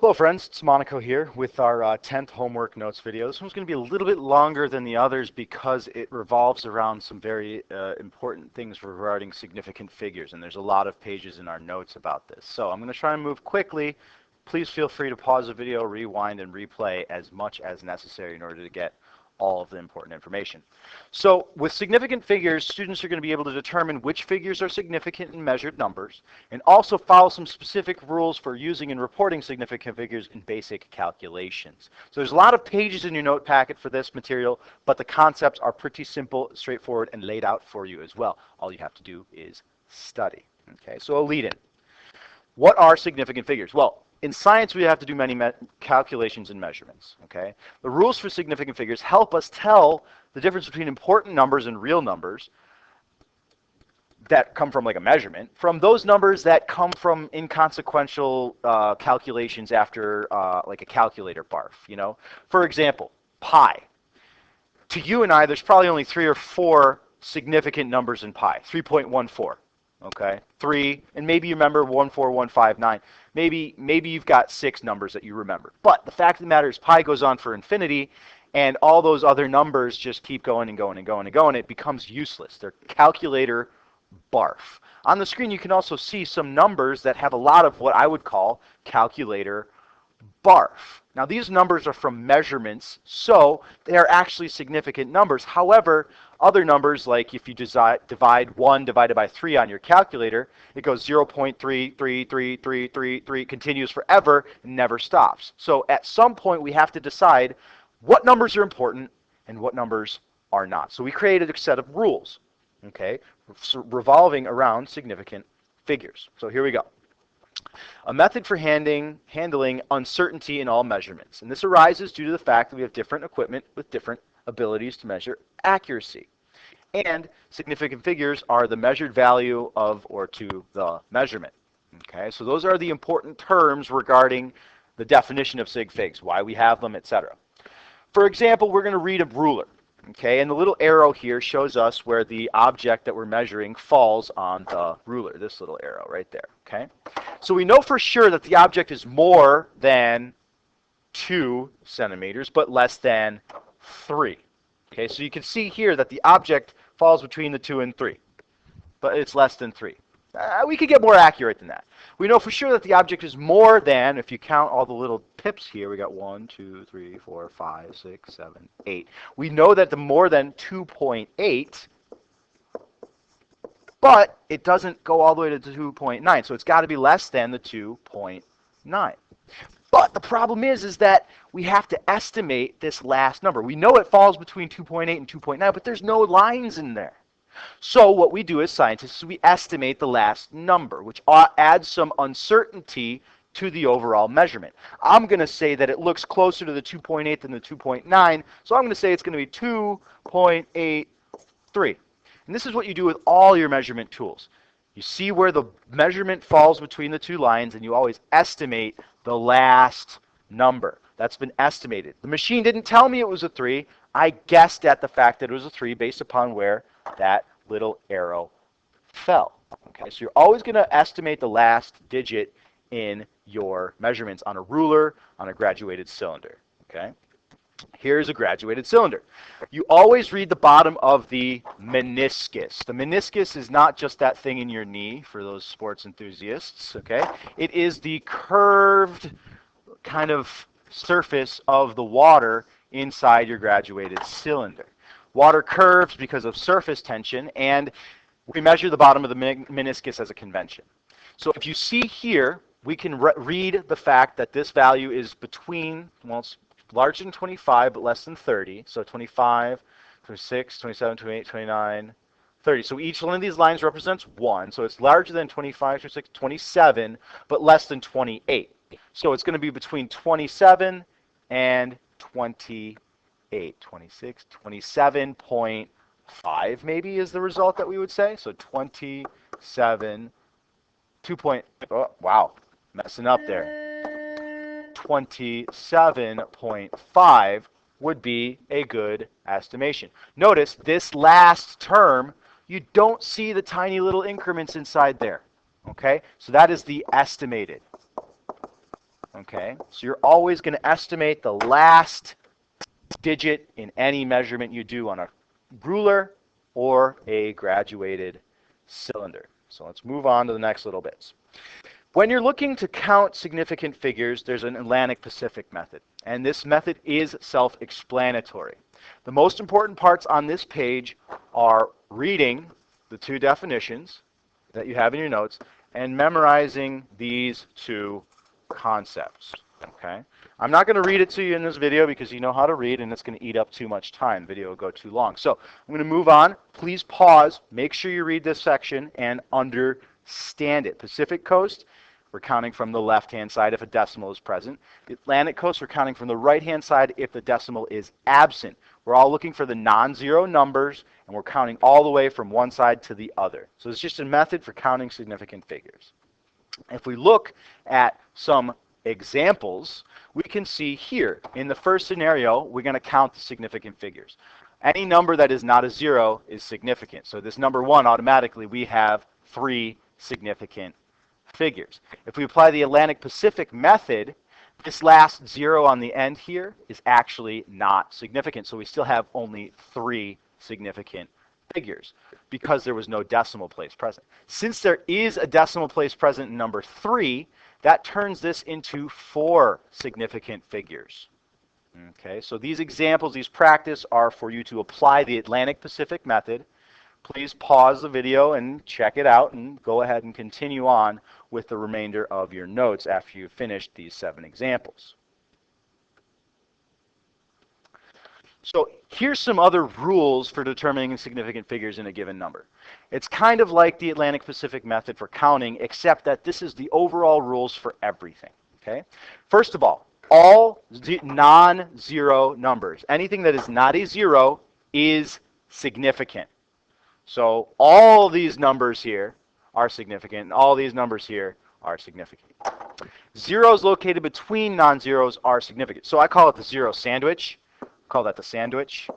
Hello friends, it's MoNaCo here with our 10th homework notes video. This one's going to be a little bit longer than the others because it revolves around some very important things regarding significant figures, and there's a lot of pages in our notes about this. So I'm going to try and move quickly. Please feel free to pause the video, rewind, and replay as much as necessary in order to get all of the important information. So with significant figures, students are going to be able to determine which figures are significant in measured numbers and also follow some specific rules for using and reporting significant figures in basic calculations. So there's a lot of pages in your note packet for this material, but the concepts are pretty simple, straightforward, and laid out for you as well. All you have to do is study. Okay, so a lead-in. What are significant figures? Well, in science, we have to do many calculations and measurements. Okay? The rules for significant figures help us tell the difference between important numbers and real numbers that come from like a measurement from those numbers that come from inconsequential calculations after like a calculator barf. You know, for example, pi. To you and I, there's probably only 3 or 4 significant numbers in pi. 3.14. Okay, 3, and maybe you remember 14159. Maybe you've got 6 numbers that you remember. But the fact of the matter is pi goes on for infinity, and all those other numbers just keep going and going and going and going. It becomes useless. They're calculator barf. On the screen, you can also see some numbers that have a lot of what I would call calculator barf. Now, these numbers are from measurements, so they are actually significant numbers. However, other numbers, like if you divide 1 divided by 3 on your calculator, it goes 0.33333, continues forever and never stops. So at some point, we have to decide what numbers are important and what numbers are not. So we created a set of rules, okay, revolving around significant figures. So here we go. A method for handling uncertainty in all measurements. And this arises due to the fact that we have different equipment with different abilities to measure accuracy. And significant figures are the measured value of or to the measurement. Okay, so those are the important terms regarding the definition of sig figs, why we have them, etc. For example, we're going to read a ruler. Okay, and the little arrow here shows us where the object that we're measuring falls on the ruler, this little arrow right there. Okay, so we know for sure that the object is more than 2 centimeters, but less than 3. Okay, so you can see here that the object falls between the 2 and 3, but it's less than 3. We could get more accurate than that. We know for sure that the object is more than, if you count all the little pips here, we got 1, 2, 3, 4, 5, 6, 7, 8. We know that the more than 2.8, but it doesn't go all the way to 2.9, so it's got to be less than the 2.9. But the problem is that we have to estimate this last number. We know it falls between 2.8 and 2.9, but there's no lines in there. So what we do as scientists is we estimate the last number, which adds some uncertainty to the overall measurement. I'm going to say that it looks closer to the 2.8 than the 2.9, so I'm going to say it's going to be 2.83. And this is what you do with all your measurement tools. You see where the measurement falls between the 2 lines, and you always estimate the last number. That's been estimated. The machine didn't tell me it was a 3. I guessed at the fact that it was a 3 based upon where that little arrow fell. Okay, so you're always going to estimate the last digit in your measurements on a ruler, on a graduated cylinder. Okay, here's a graduated cylinder. You always read the bottom of the meniscus. The meniscus is not just that thing in your knee for those sports enthusiasts. Okay, it is the curved kind of surface of the water inside your graduated cylinder. Water curves because of surface tension, and we measure the bottom of the meniscus as a convention. So if you see here, we can read the fact that this value is between, well, it's larger than 25, but less than 30. So 25, 26, 27, 28, 29, 30. So each one of these lines represents 1. So it's larger than 25, 26, 27, but less than 28. So it's going to be between 27 and 28. 26, 27.5 maybe is the result that we would say. So 27, 2 point, oh, wow, messing up there. 27.5 would be a good estimation. Notice this last term, you don't see the tiny little increments inside there. Okay, so that is the estimated. Okay, so you're always going to estimate the last digit in any measurement you do on a ruler or a graduated cylinder. So let's move on to the next little bits. When you're looking to count significant figures, there's an Atlantic-Pacific method, and this method is self-explanatory. The most important parts on this page are reading the two definitions that you have in your notes and memorizing these two concepts. Okay? I'm not going to read it to you in this video because you know how to read and it's going to eat up too much time. The video will go too long. So I'm going to move on. Please pause. Make sure you read this section and understand it. Pacific Coast, we're counting from the left-hand side if a decimal is present. The Atlantic Coast, we're counting from the right-hand side if the decimal is absent. We're all looking for the non-zero numbers, and we're counting all the way from one side to the other. So it's just a method for counting significant figures. If we look at some examples, we can see here, in the first scenario, we're going to count the significant figures. Any number that is not a zero is significant. So this number 1, automatically, we have 3 significant figures. If we apply the Atlantic-Pacific method, this last 0 on the end here is actually not significant. So we still have only 3 significant figures because there was no decimal place present. Since there is a decimal place present in number 3, that turns this into 4 significant figures. Okay, so these examples, these practice are for you to apply the Atlantic-Pacific method. Please pause the video and check it out and go ahead and continue on with the remainder of your notes after you've finished these 7 examples. So here's some other rules for determining significant figures in a given number. It's kind of like the Atlantic-Pacific method for counting, except that this is the overall rules for everything. Okay? First of all non-zero numbers, anything that is not a 0 is significant. So all these numbers here are significant, and all these numbers here are significant. Zeros located between non-zeros are significant. So I call it the zero sandwich. Call that the sandwich.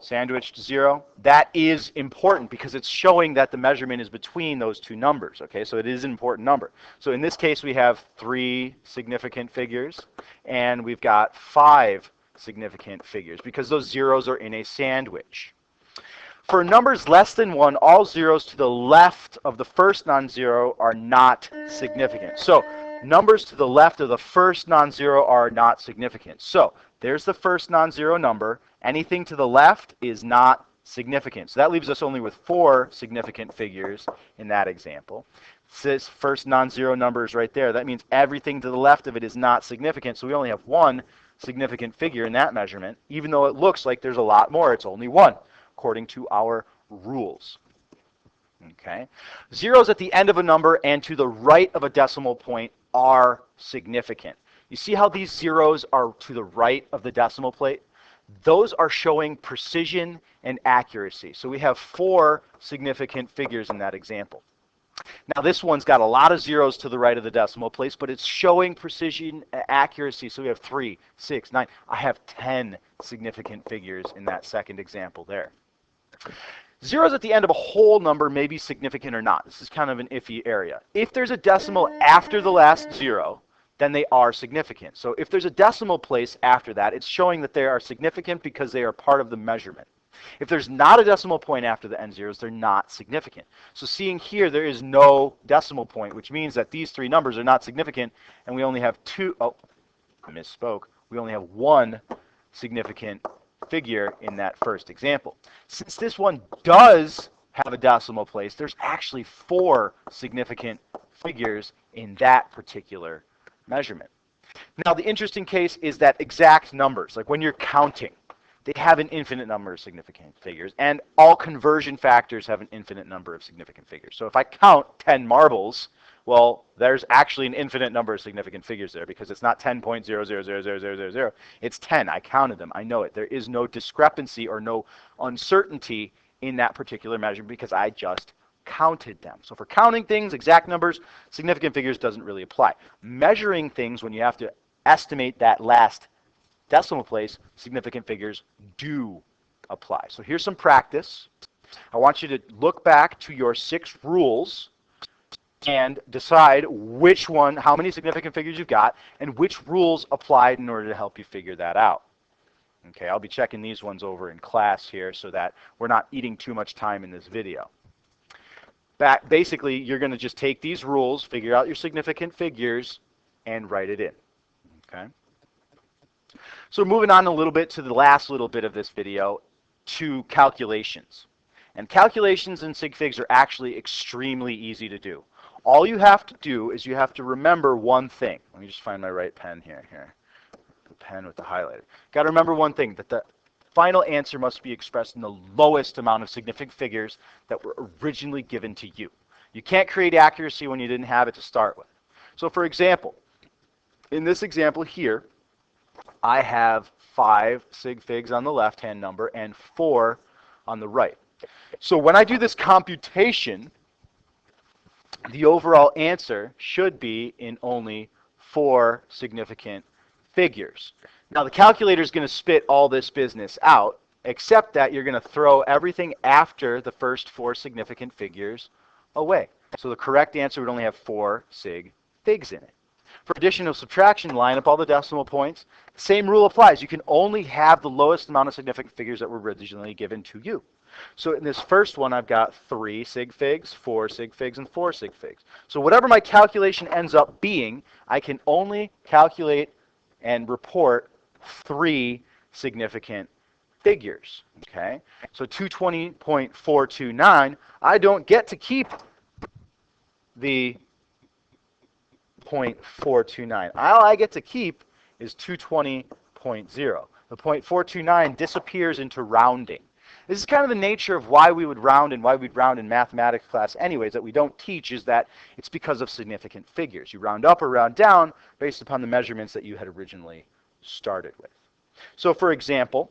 Sandwiched 0. That is important because it's showing that the measurement is between those two numbers. Okay, so it is an important number. So in this case, we have 3 significant figures, and we've got 5 significant figures because those zeros are in a sandwich. For numbers less than 1, all zeros to the left of the first non-zero are not significant. So numbers to the left of the first non-zero are not significant. So there's the first non-zero number. Anything to the left is not significant. So that leaves us only with 4 significant figures in that example. This first non-zero number is right there. That means everything to the left of it is not significant. So we only have 1 significant figure in that measurement. Even though it looks like there's a lot more, it's only 1, according to our rules. Okay. Zeros at the end of a number and to the right of a decimal point are significant. You see how these zeros are to the right of the decimal point? Those are showing precision and accuracy. So we have 4 significant figures in that example. Now this one's got a lot of zeros to the right of the decimal place, but it's showing precision and accuracy. So we have 3, 6, 9. I have 10 significant figures in that second example there. Zeros at the end of a whole number may be significant or not. This is kind of an iffy area. If there's a decimal after the last 0, then they are significant. So if there's a decimal place after that, it's showing that they are significant because they are part of the measurement. If there's not a decimal point after the end zeros, they're not significant. So seeing here, there is no decimal point, which means that these 3 numbers are not significant, and we only have 2, oh, I misspoke. We only have 1 significant figure in that first example. Since this one does have a decimal place, there's actually 4 significant figures in that particular measurement. Now, the interesting case is that exact numbers, like when you're counting, they have an infinite number of significant figures, and all conversion factors have an infinite number of significant figures. So if I count 10 marbles, well, there's actually an infinite number of significant figures there because it's not 10.00000000. It's 10. I counted them. I know it. There is no discrepancy or no uncertainty in that particular measurement because I just counted them. So for counting things, exact numbers, significant figures doesn't really apply. Measuring things, when you have to estimate that last decimal place, significant figures do apply. So here's some practice. I want you to look back to your 6 rules and decide which one, how many significant figures you've got, and which rules applied in order to help you figure that out. Okay, I'll be checking these ones over in class here so that we're not eating too much time in this video. Basically, you're going to just take these rules, figure out your significant figures, and write it in. Okay. So moving on a little bit to the last little bit of this video, to calculations. And calculations in sig figs are actually extremely easy to do. All you have to do is you have to remember one thing. Let me just find my right pen here. The pen with the highlighter. Got to remember one thing, that the final answer must be expressed in the lowest amount of significant figures that were originally given to you. You can't create accuracy when you didn't have it to start with. So for example, in this example here, I have 5 sig figs on the left-hand number and 4 on the right. So when I do this computation, the overall answer should be in only 4 significant figures. Now the calculator is going to spit all this business out, except that you're going to throw everything after the first 4 significant figures away. So the correct answer would only have 4 sig figs in it. For addition or subtraction, line up all the decimal points. The same rule applies. You can only have the lowest amount of significant figures that were originally given to you. So in this first one, I've got 3 sig figs, 4 sig figs, and 4 sig figs. So whatever my calculation ends up being, I can only calculate and report 3 significant figures. Okay? So 220.429, I don't get to keep the 0.429. All I get to keep is 220.0. The 0.429 disappears into rounding. This is kind of the nature of why we would round and why we'd round in mathematics class anyways, that we don't teach, is that it's because of significant figures. You round up or round down based upon the measurements that you had originally started with. So for example,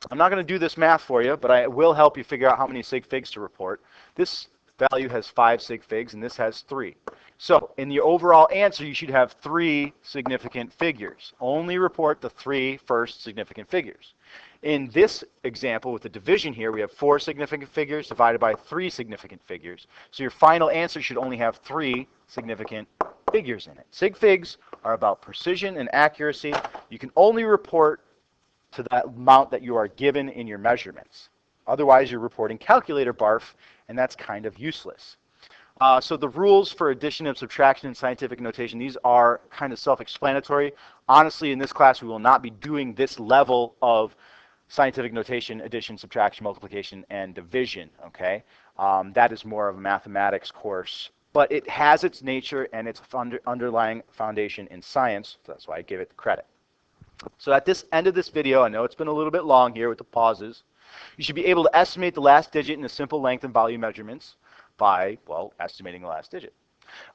I'm not going to do this math for you, but I will help you figure out how many sig figs to report. This value has 5 sig figs and this has 3. So in the overall answer, you should have 3 significant figures. Only report the 3 first significant figures. In this example with the division here, we have 4 significant figures divided by 3 significant figures. So your final answer should only have 3 significant figures in it. Sig figs are about precision and accuracy. You can only report to that amount that you are given in your measurements. Otherwise, you're reporting calculator barf, and that's kind of useless. So the rules for addition and subtraction in scientific notation, these are kind of self-explanatory. Honestly, in this class, we will not be doing this level of scientific notation, addition, subtraction, multiplication, and division, okay? That is more of a mathematics course, but it has its nature and its underlying foundation in science, so that's why I give it the credit. So at this end of this video, I know it's been a little bit long here with the pauses, you should be able to estimate the last digit in the simple length and volume measurements by, well, estimating the last digit.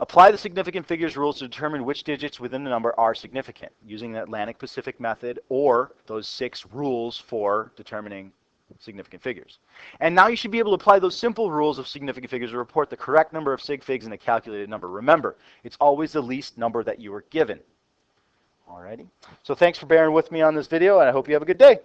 Apply the significant figures rules to determine which digits within the number are significant, using the Atlantic-Pacific method or those 6 rules for determining significant figures. And now you should be able to apply those simple rules of significant figures to report the correct number of sig figs in a calculated number. Remember, it's always the least number that you were given. Alrighty. So thanks for bearing with me on this video, and I hope you have a good day.